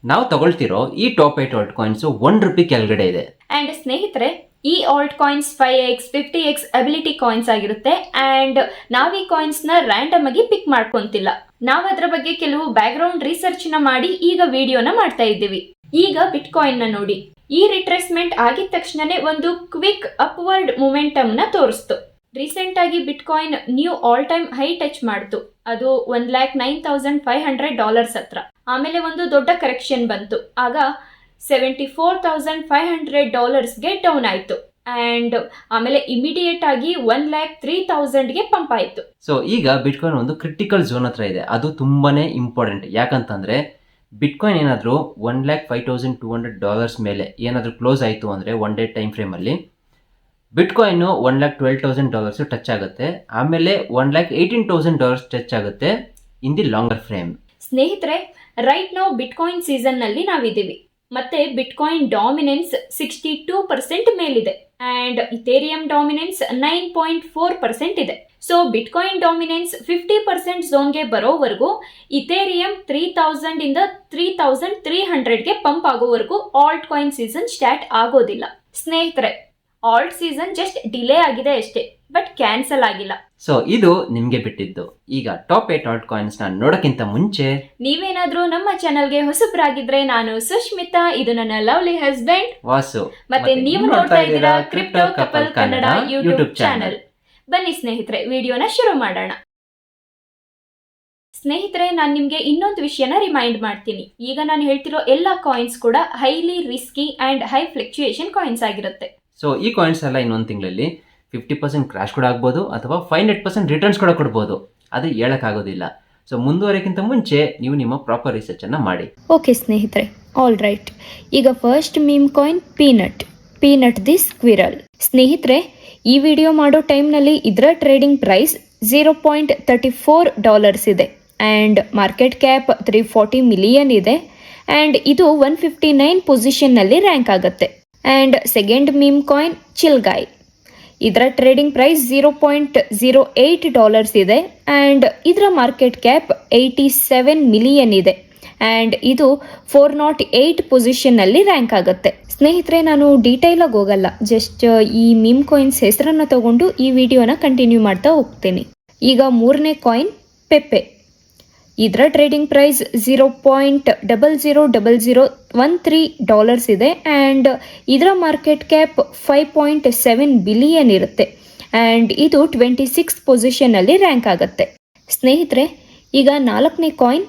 ನಾವು ತಗೊಳ್ತಿರೋ ಈ top 8 halt coins ₹1 ಕೆಳಗಡೆ ಇದೆ. ಅಂಡ್ ಸ್ನೇಹಿತರೆ, ಈ alt coins 5x 50x ability coins ಆಗಿರುತ್ತೆ. ಅಂಡ್ ನಾವ್ ಈ ಕಾಯಿನ್ಸ್ ನ ರ್ಯಾಂಡಮ್ ಆಗಿ ಪಿಕ್ ಮಾಡ್ಕೊಂತಿಲ್ಲ. ನಾವ್ ಅದ್ರ ಬಗ್ಗೆ ಕೆಲವು ಬ್ಯಾಕ್ ಗ್ರೌಂಡ್ ರಿಸರ್ಚ್ ನ ಮಾಡಿ ಈಗ ವಿಡಿಯೋನ ಮಾಡ್ತಾ ಇದ್ದೀವಿ. ಈಗ ಬಿಟ್ ಕಾಯಿನ್ ನ ನೋಡಿ. ಈ ರಿಟ್ರೇಸ್ಮೆಂಟ್ ಆಗಿದ ತಕ್ಷಣನೇ ಒಂದು ಕ್ವಿಕ್ ಅಪ್ವರ್ಡ್ ಮೊಮೆಂಟಮ್ ನ ತೋರಿಸ್ತು. ರೀಸೆಂಟ್ ಆಗಿ bitcoin new all time high touch ಮಾಡ್ತು. ಅದು $1,09,500 ಹತ್ರ. ಆಮೇಲೆ ಒಂದು ದೊಡ್ಡ ಕರೆಕ್ಷನ್ ಬಂತು. ಆಗ $74,500ಗೆ ಡೌನ್ ಆಯ್ತು. ಅಂಡ್ ಆಮೇಲೆ ಇಮಿಡಿಯೇಟ್ ಆಗಿ 1,03,000ಗೆ ಪಂಪ್ ಆಯ್ತು. ಸೊ ಈಗ ಬಿಟ್ ಕಾಯಿನ್ ಒಂದು ಕ್ರಿಟಿಕಲ್ ಝೋನ್ ಹತ್ರ ಇದೆ. ಅದು ತುಂಬಾನೇ ಇಂಪಾರ್ಟೆಂಟ್. ಯಾಕಂತಂದ್ರೆ ಬಿಟ್ ಕಾಯಿನ್ ಏನಾದರೂ $1,05,200 ಮೇಲೆ ಏನಾದರೂ ಕ್ಲೋಸ್ ಆಯಿತು ಅಂದರೆ ಒನ್ ಡೇ ಟೈಮ್ ಫ್ರೇಮಲ್ಲಿ ಬಿಟ್ ಕಾಯಿನ್ $1,12,000 ಟಚ್ ಆಗುತ್ತೆ. ಆಮೇಲೆ $1,18,000 ಟಚ್ ಆಗುತ್ತೆ ಇನ್ ದಿ ಲಾಂಗರ್ ಫ್ರೇಮ್. ಸ್ನೇಹಿತರೆ, ರೈಟ್ ನಾವು ಬಿಟ್ ಕಾಯಿನ್ ಸೀಸನ್ ನಲ್ಲಿ ನಾವಿದ್ದೀವಿ. ಮತ್ತೆ ಬಿಟ್ ಕಾಯಿನ್ ಡಾಮಿನೆನ್ಸ್ 62% ಮೇಲಿದೆ. ಅಂಡ್ ಇಥೇರಿಯಂ ಡಾಮಿನೆನ್ಸ್ 9.4% ಇದೆ. ಸೊ ಬಿಟ್ ಕಾಯಿನ್ ಡಾಮಿನೆನ್ಸ್ 50% ಝೋನ್ಗೆ ಬರೋವರೆಗೂ ಇಥೇರಿಯಂ 3,000 ಇಂದ 3,300ಗೆ ಪಂಪ್ ಆಗೋವರೆಗೂ ಆಲ್ಟ್ ಕಾಯಿನ್ ಸೀಸನ್ ಸ್ಟಾರ್ಟ್ ಆಗೋದಿಲ್ಲ. ಸ್ನೇಹಿತರೆ, ಆಲ್ಟ್ ಸೀಸನ್ ಜಸ್ಟ್ ಡಿಲೇ ಆಗಿದೆ ಅಷ್ಟೇ, ಬಟ್ ಕ್ಯಾನ್ಸಲ್ ಆಗಿಲ್ಲ. ಸೊ ಇದು ನಿಮ್ಗೆ ಬಿಟ್ಟಿದ್ದು. ಈಗ ಟಾಪ್ 8 ಆಲ್ಟ್ ಕಾಯಿನ್ಸ್ ನ ನೋಡಕ್ಕಿಂತ ಮುಂಚೆ ನೀವೇನಾದ್ರೂ ನಮ್ಮ ಚಾನಲ್ಗೆ ಹೊಸಬ್ರಾಗಿದ್ರೆ, ನಾನು ಸುಷ್ಮಿತಾ, ಇದು ನನ್ನ ಲವ್ಲಿ ಹಸ್ಬೆಂಡ್ ವಾಸು, ಮತ್ತೆ ನೀವು ನೋಡ್ತಾ ಇದ್ದೀರಾ crypto couple Kannada YouTube channel. ಬನ್ನಿ ಸ್ನೇಹಿತರೆ, ವಿಡಿಯೋನ ಶುರು ಮಾಡೋಣ. ಸ್ನೇಹಿತರೆ, ನಾನು ನಿಮ್ಗೆ ಇನ್ನೊಂದು ವಿಷಯನ ರಿಮೈಂಡ್ ಮಾಡ್ತೀನಿ. ಈಗ ನಾನು ಹೇಳ್ತಿರೋ ಎಲ್ಲಾ ಕಾಯಿನ್ಸ್ ಕೂಡ highly risky and high fluctuation coins ಆಗಿರುತ್ತೆ. ಸೊ ಈ ಕಾಯಿನ್ಸ್ ಎಲ್ಲ ಇನ್ನೊಂದು ತಿಂಗಳಲ್ಲಿ 50% ಕ್ರಾಶ್ ಕೂಡ ಆಗ್ಬೋದು ಅಥವಾ 500% ರಿಟರ್ನ್ಸ್ ಕೂಡ ಕೊಡ್ಬೋದು. ಅದು ಹೇಳಕ್ಕಾಗೋದಿಲ್ಲ. ಸೊ ಮುಂದುವರೆಕ್ಕಿಂತ ಮುಂಚೆ ನೀವು ನಿಮ್ಮ ಪ್ರಾಪರ್ ರಿಸರ್ಚ್ ಅನ್ನ ಮಾಡಿ. ಓಕೆ ಸ್ನೇಹಿತರೆ, ಆಲ್ ರೈಟ್. ಈಗ first meme coin peanut the squirrel. ಸ್ನೇಹಿತರೆ, ಈ ವಿಡಿಯೋ ಮಾಡೋ ಟೈಮ್ನಲ್ಲಿ ಇದರ ಟ್ರೇಡಿಂಗ್ ಪ್ರೈಸ್ $0.34 ಇದೆ. ಆ್ಯಂಡ್ ಮಾರ್ಕೆಟ್ ಕ್ಯಾಪ್ 340 ಮಿಲಿಯನ್ ಇದೆ. ಆ್ಯಂಡ್ ಇದು 159 ಪೊಸಿಷನ್ನಲ್ಲಿ ರ್ಯಾಂಕ್ ಆಗುತ್ತೆ. And second meme coin chill. ಇದರ ಟ್ರೇಡಿಂಗ್ ಪ್ರೈಸ್ $0.08 ಇದೆ. ಆ್ಯಂಡ್ ಇದರ ಮಾರ್ಕೆಟ್ ಕ್ಯಾಪ್ 87 ಮಿಲಿಯನ್ ಇದೆ. ಆ್ಯಂಡ್ ಇದು 408 ಪೊಸಿಷನ್ನಲ್ಲಿ ರ್ಯಾಂಕ್ ಆಗುತ್ತೆ. ಸ್ನೇಹಿತರೆ, ನಾನು ಡೀಟೇಲ್ ಆಗಿ ಹೋಗಲ್ಲ, ಜಸ್ಟ್ ಈ ಮೀಮ್ ಕಾಯಿನ್ಸ್ ಹೆಸರನ್ನು ತಗೊಂಡು ಈ ವಿಡಿಯೋನ ಕಂಟಿನ್ಯೂ ಮಾಡ್ತಾ ಹೋಗ್ತೀನಿ. ಈಗ ಮೂರನೇ ಕಾಯಿನ್ ಪೆಪ್ಪೆ. ಇದರ ಟ್ರೇಡಿಂಗ್ ಪ್ರೈಸ್ $0.000013 ಇದೆ. ಆ್ಯಂಡ್ ಇದರ ಮಾರ್ಕೆಟ್ ಕ್ಯಾಪ್ 5.7 ಬಿಲಿಯನ್ ಇರುತ್ತೆ. ಆ್ಯಂಡ್ ಇದು 26 ಪೊಸಿಷನ್ನಲ್ಲಿ ರ್ಯಾಂಕ್ ಆಗುತ್ತೆ. ಸ್ನೇಹಿತರೆ, ಈಗ ನಾಲ್ಕನೇ ಕಾಯಿನ್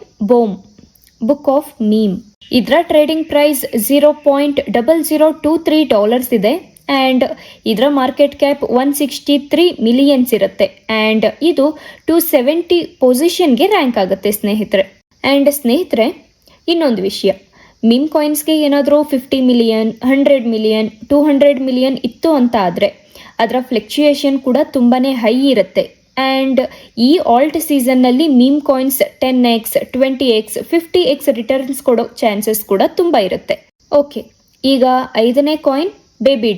ಬುಕ್ ಆಫ್ ಮೀಮ್. ಇದರ ಟ್ರೇಡಿಂಗ್ ಪ್ರೈಸ್ $0.0023 ಇದೆ. ಆ್ಯಂಡ್ ಇದರ ಮಾರ್ಕೆಟ್ ಕ್ಯಾಪ್ 163 ಮಿಲಿಯನ್ಸ್ ಇರುತ್ತೆ. ಆ್ಯಂಡ್ ಇದು 270 ಪೊಸಿಷನ್ಗೆ ರ್ಯಾಂಕ್ ಆಗುತ್ತೆ ಸ್ನೇಹಿತರೆ. ಆ್ಯಂಡ್ ಸ್ನೇಹಿತರೆ, ಇನ್ನೊಂದು ವಿಷಯ, ಮೀಮ್ ಕಾಯಿನ್ಸ್ಗೆ ಏನಾದರೂ 50 ಮಿಲಿಯನ್, 100 ಮಿಲಿಯನ್, 200 ಮಿಲಿಯನ್ ಇತ್ತು ಅಂತ ಆದರೆ ಅದರ ಫ್ಲಕ್ಚುಯೇಷನ್ ಕೂಡ ತುಂಬಾ ಹೈ ಇರುತ್ತೆ. ಆ್ಯಂಡ್ ಈ ಆಲ್ಟ್ ಸೀಸನ್ನಲ್ಲಿ meme coins 10x, 20x, 50x returns ಕೊಡೋ ಚಾನ್ಸಸ್ ಕೂಡ ತುಂಬ ಇರುತ್ತೆ. ಓಕೆ, ಈಗ ಐದನೇ coin baby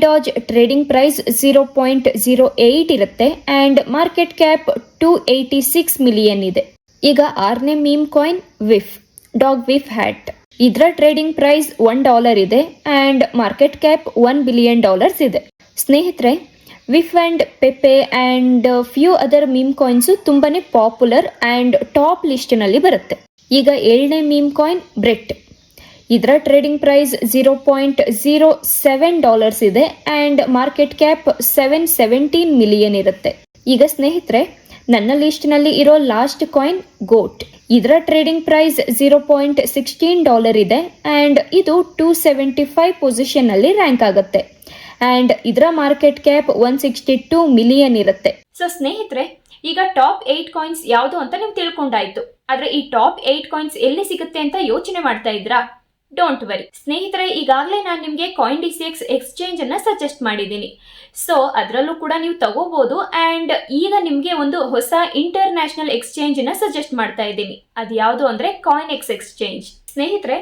doge trading price $0.08 ಇರುತ್ತೆ. ಆ್ಯಂಡ್ ಮಾರ್ಕೆಟ್ ಕ್ಯಾಪ್ 286 ಮಿಲಿಯನ್ ಇದೆ. ಈಗ ಆರನೇ meme coin dog wif hat. ಇದರ ಟ್ರೇಡಿಂಗ್ ಪ್ರೈಸ್ $1 ಇದೆ. ಆ್ಯಂಡ್ ಮಾರ್ಕೆಟ್ ಕ್ಯಾಪ್ $1 ಬಿಲಿಯನ್ ಇದೆ. ಸ್ನೇಹಿತರೆ, wif and Pepe and few other meme coins ತುಂಬಾ ಪಾಪ್ಯುಲರ್ ಆ್ಯಂಡ್ ಟಾಪ್ ಲಿಸ್ಟ್ನಲ್ಲಿ ಬರುತ್ತೆ. ಈಗ ಏಳನೇ ಮೀಮ್ ಕಾಯಿನ್ ಬ್ರೆಟ್. ಇದರ ಟ್ರೇಡಿಂಗ್ ಪ್ರೈಸ್ $0.07 ಇದೆ. ಆ್ಯಂಡ್ ಮಾರ್ಕೆಟ್ ಕ್ಯಾಪ್ 717 ಮಿಲಿಯನ್ ಇರುತ್ತೆ. ಈಗ ಸ್ನೇಹಿತರೆ, ನನ್ನ ಲಿಸ್ಟ್ನಲ್ಲಿ ಇರೋ ಲಾಸ್ಟ್ ಕಾಯಿನ್ ಗೋಟ್. ಇದರ ಟ್ರೇಡಿಂಗ್ ಪ್ರೈಸ್ $0.16 ಇದೆ. ಆ್ಯಂಡ್ ಇದು 275 ಪೊಸಿಷನ್ನಲ್ಲಿ ರ್ಯಾಂಕ್ ಆಗುತ್ತೆ. ಆ್ಯಂಡ್ ಇದರ ಮಾರ್ಕೆಟ್ ಕ್ಯಾಪ್ 162 ಮಿಲಿಯನ್ ಇರುತ್ತೆ. ಸೊ ಸ್ನೇಹಿತರೆ, ಈಗ ಟಾಪ್ 8 ಕಾಯಿನ್ಸ್ ಯಾವುದು ಅಂತ ನೀವು ತಿಳ್ಕೊಂಡಾಯ್ತು. ಆದರೆ ಈ ಟಾಪ್ 8 ಕಾಯಿನ್ಸ್ ಎಲ್ಲಿ ಸಿಗುತ್ತೆ ಅಂತ ಯೋಚನೆ ಮಾಡ್ತಾ ಇದ್ರಾ? ಡೋಂಟ್ ವರಿ ಸ್ನೇಹಿತರೆ, ಈಗಾಗಲೇ ನಾನು ನಿಮಗೆ CoinDCX ಎಕ್ಸ್ಚೇಂಜ್ ಅನ್ನ ಸಜೆಸ್ಟ್ ಮಾಡಿದ್ದೀನಿ. ಸೊ ಅದರಲ್ಲೂ ಕೂಡ ನೀವು ತಗೋಬಹುದು. ಆ್ಯಂಡ್ ಈಗ ನಿಮಗೆ ಒಂದು ಹೊಸ ಇಂಟರ್ನ್ಯಾಷನಲ್ ಎಕ್ಸ್ಚೇಂಜ್ ಅನ್ನ ಸಜೆಸ್ಟ್ ಮಾಡ್ತಾ ಇದ್ದೀನಿ. ಅದು ಯಾವುದು ಅಂದರೆ CoinEx ಎಕ್ಸ್ಚೇಂಜ್. ಸ್ನೇಹಿತರೆ,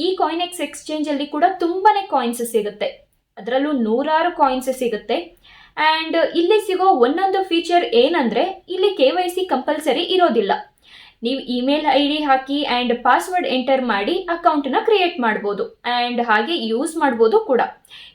ಈ CoinEx ಎಕ್ಸ್ಚೇಂಜ್ ಅಲ್ಲಿ ಕೂಡ ತುಂಬಾನೇ ಕಾಯಿನ್ಸ್ ಸಿಗುತ್ತೆ. ಅದರಲ್ಲೂ ನೂರಾರು ಕಾಯಿನ್ಸ್ ಸಿಗುತ್ತೆ. ಆ್ಯಂಡ್ ಇಲ್ಲಿ ಸಿಗೋ ಒಂದೊಂದು ಫೀಚರ್ ಏನಂದ್ರೆ, ಇಲ್ಲಿ KYC ಕಂಪಲ್ಸರಿ ಇರೋದಿಲ್ಲ. ನೀವು email ID hockey and password enter ಮಾಡಿ ಅಕೌಂಟನ್ನ ಕ್ರಿಯೇಟ್ ಮಾಡ್ಬೋದು ಆ್ಯಂಡ್ ಹಾಗೆ ಯೂಸ್ ಮಾಡ್ಬೋದು ಕೂಡ.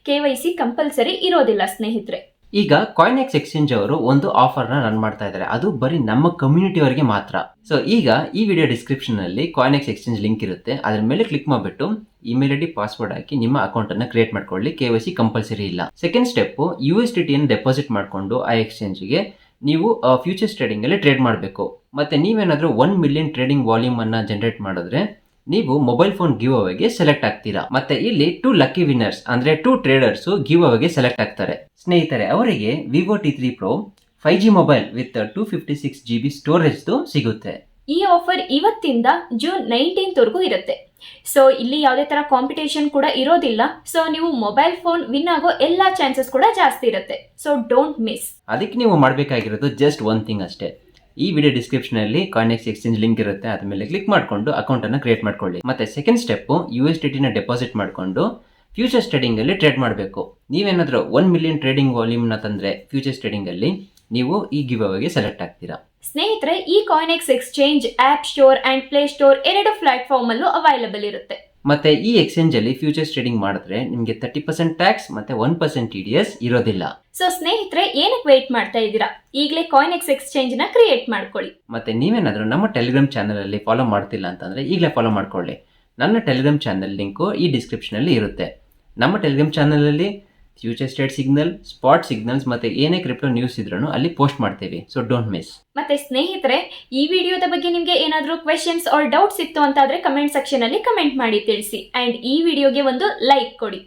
KYC ಕಂಪಲ್ಸರಿ ಇರೋದಿಲ್ಲ ಸ್ನೇಹಿತರೆ. ಈಗ ಕಾಯಿನೆಕ್ಸ್ ಎಕ್ಸ್ಚೇಂಜ್ ಅವರು ಒಂದು ಆಫರ್ನ ರನ್ ಮಾಡ್ತಾ ಇದ್ದಾರೆ, ಅದು ಬರೀ ನಮ್ಮ ಕಮ್ಯುನಿಟಿ ಅವರಿಗೆ ಮಾತ್ರ. ಸೊ ಈಗ ಈ ವಿಡಿಯೋ ಡಿಸ್ಕ್ರಿಪ್ಷನ್ ಅಲ್ಲಿ ಕಾಯಿನೆಕ್ಸ್ ಎಕ್ಸ್ಚೇಂಜ್ ಲಿಂಕ್ ಇರುತ್ತೆ, ಅದ್ರ ಮೇಲೆ ಕ್ಲಿಕ್ ಮಾಡಿಬಿಟ್ಟು ಇಮೇಲ್ ID ಪಾಸ್ವರ್ಡ್ ಹಾಕಿ ನಿಮ್ಮ ಅಕೌಂಟ್ ಅನ್ನ ಕ್ರಿಯೇಟ್ ಮಾಡ್ಕೊಳ್ಳಿ. KYC ಕಂಪಲ್ಸರಿ ಇಲ್ಲ. ಸೆಕೆಂಡ್ ಸ್ಟೆಪ್, USDT ಅನ್ನು ಡೆಪಾಸಿಟ್ ಮಾಡಿಕೊಂಡು ಆ ಎಕ್ಸ್ಚೇಂಜ್ಗೆ ನೀವು ಫ್ಯೂಚರ್ಸ್ ಟ್ರೇಡಿಂಗ್ ಅಲ್ಲಿ ಟ್ರೇಡ್ ಮಾಡಬೇಕು. ಮತ್ತೆ ನೀವೇನಾದ್ರೂ 1 ಮಿಲಿಯನ್ ಟ್ರೇಡಿಂಗ್ ವಾಲ್ಯೂಮ್ ಅನ್ನ ಜನರೇಟ್ ಮಾಡಿದ್ರೆ ನೀವು ಮೊಬೈಲ್ ಫೋನ್ ಗಿವ್ ಅವೇಗೆ ಸೆಲೆಕ್ಟ್ ಆಗ್ತೀರಾ. ಮತ್ತೆ ಇಲ್ಲಿ 2 ಲಕ್ಕಿ ವಿನ್ನರ್ಸ್ ಅಂದ್ರೆ 2 ಟ್ರೇಡರ್ಸ್ ಗಿವ್ ಅವೇಗೆ ಸೆಲೆಕ್ಟ್ ಆಗ್ತಾರೆ. ಸ್ನೇಹಿತರೆ, ಅವರಿಗೆ Vivo T3 Pro 5G mobile with 256 GB storage ಸಿಗುತ್ತೆ. ಈ ಆಫರ್ ಇವತ್ತಿಂದ ಜೂನ್ 19 ವರೆಗೂ ಇರುತ್ತೆ. ಸೊ ಇಲ್ಲಿ ಯಾವುದೇ ತರ ಕಾಂಪಿಟೇಷನ್ ಕೂಡ ಇರೋದಿಲ್ಲ. ಸೊ ನೀವು ಮೊಬೈಲ್ ಫೋನ್ ವಿನ್ ಆಗೋ ಎಲ್ಲಾ ಚಾನ್ಸಸ್ ಕೂಡ ಜಾಸ್ತಿ ಇರುತ್ತೆ. So don't miss. ಅದಕ್ಕೆ ನೀವು ಮಾಡಬೇಕಾಗಿರೋದು ಜಸ್ಟ್ ಒನ್ ಥಿಂಗ್ ಅಷ್ಟೇ. ಈ ವಿಡಿಯೋ ಡಿಸ್ಕ್ರಿಪ್ಷನ್ ಅಲ್ಲಿ ಕಾಯಿನೆಕ್ಸ್ ಎಕ್ಸ್ಚೇಂಜ್ ಲಿಂಕ್ ಇರುತ್ತೆ, ಅದ್ರ ಮೇಲೆ ಕ್ಲಿಕ್ ಮಾಡಿಕೊಂಡು ಅಕೌಂಟ್ ಅನ್ನು ಕ್ರಿಯೇಟ್ ಮಾಡ್ಕೊಳ್ಳಿ. ಮತ್ತೆ ಸೆಕೆಂಡ್ ಸ್ಟೆಪ್, USDT ನ ಡೆಪಾಸಿಟ್ ಮಾಡಿಕೊಂಡು ಫ್ಯೂಚರ್ಸ್ ಟ್ರೇಡಿಂಗ್ ಅಲ್ಲಿ ಟ್ರೇಡ್ ಮಾಡಬೇಕು. ನೀವೇನಾದ್ರೂ 1 ಮಿಲಿಯನ್ ಟ್ರೇಡಿಂಗ್ ವಾಲ್ಯೂಮ್ ನ ತಂದ್ರೆ ಫ್ಯೂಚರ್ಸ್ ಟ್ರೇಡಿಂಗ್ ಅಲ್ಲಿ ನೀವು ಈ ಗಿವ್ ಅವೇಗೆ ಸೆಲೆಕ್ಟ್ ಆಗ್ತೀರಾ. ಸ್ನೇಹಿತರೆ, ಈ CoinEx exchange app store and play store 2 platform ಅಲ್ಲೂ ಅವೈಲಬಲ್ ಇರುತ್ತೆ. ಮತ್ತೆ ಈ ಎಕ್ಸ್ಚೇಂಜ್ ಅಲ್ಲಿ ಫ್ಯೂಚರ್ಸ್ ಟ್ರೇಡಿಂಗ್ ಮಾಡಿದ್ರೆ ನಿಮಗೆ 30% ಟ್ಯಾಕ್ಸ್ ಮತ್ತೆ 1% TDS ಇರೋದಿಲ್ಲ. ಸೊ ಸ್ನೇಹಿತರೆ, ಏನಕ್ಕೆ ವೇಟ್ ಮಾಡ್ತಾ ಇದ್ದೀರಾ? ಈಗಲೇ ಕಾಯಿನೆಕ್ಸ್ ಎಕ್ಸ್ಚೇಂಜ್ ನ ಕ್ರಿಯೇಟ್ ಮಾಡ್ಕೊಳ್ಳಿ. ಮತ್ತೆ ನೀವೇನಾದ್ರೂ ನಮ್ಮ ಟೆಲಿಗ್ರಾಮ್ ಚಾನಲ್ ಅಲ್ಲಿ ಫಾಲೋ ಮಾಡ್ತಿಲ್ಲ ಅಂತಂದ್ರೆ ಈಗಲೇ ಫಾಲೋ ಮಾಡ್ಕೊಳ್ಳಿ. ನನ್ನ ಟೆಲಿಗ್ರಾಮ್ ಚಾನಲ್ ಲಿಂಕು ಈ ಡಿಸ್ಕ್ರಿಪ್ಷನ್ ಅಲ್ಲಿ ಇರುತ್ತೆ. ನಮ್ಮ ಟೆಲಿಗ್ರಾಮ್ ಚಾನಲ್ ಅಲ್ಲಿ futures trade signal, spot signals ಮತ್ತೆ ಏನೇ ಕ್ರಿಪ್ಟೋ ನ್ಯೂಸ್ ಇದ್ರೂ ಅಲ್ಲಿ ಪೋಸ್ಟ್ ಮಾಡ್ತೀವಿ. So don't miss. ಮತ್ತೆ ಸ್ನೇಹಿತರೆ, ಈ ವಿಡಿಯೋದ ಬಗ್ಗೆ ನಿಮಗೆ ಏನಾದರೂ ಕ್ವೆಶನ್ಸ್ ಆರ್ ಡೌಟ್ಸ್ ಇತ್ತು ಅಂತಾದ್ರೆ ಕಮೆಂಟ್ ಸೆಕ್ಷನ್ ಅಲ್ಲಿ ಕಮೆಂಟ್ ಮಾಡಿ ತಿಳಿಸಿ. ಅಂಡ್ ಈ ವಿಡಿಯೋಗೆ ಒಂದು ಲೈಕ್ ಕೊಡಿ.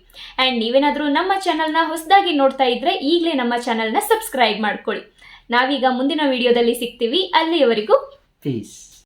ಅಂಡ್ ನೀವೇನಾದ್ರೂ ನಮ್ಮ ಚಾನಲ್ನ ಹೊಸದಾಗಿ ನೋಡ್ತಾ ಇದ್ರೆ ಈಗಲೇ ನಮ್ಮ ಚಾನಲ್ನ ಸಬ್ಸ್ಕ್ರೈಬ್ ಮಾಡ್ಕೊಳ್ಳಿ. ನಾವೀಗ ಮುಂದಿನ ವಿಡಿಯೋದಲ್ಲಿ ಸಿಗ್ತೀವಿ. ಅಲ್ಲಿಯವರೆಗೂ ಪೀಸ್.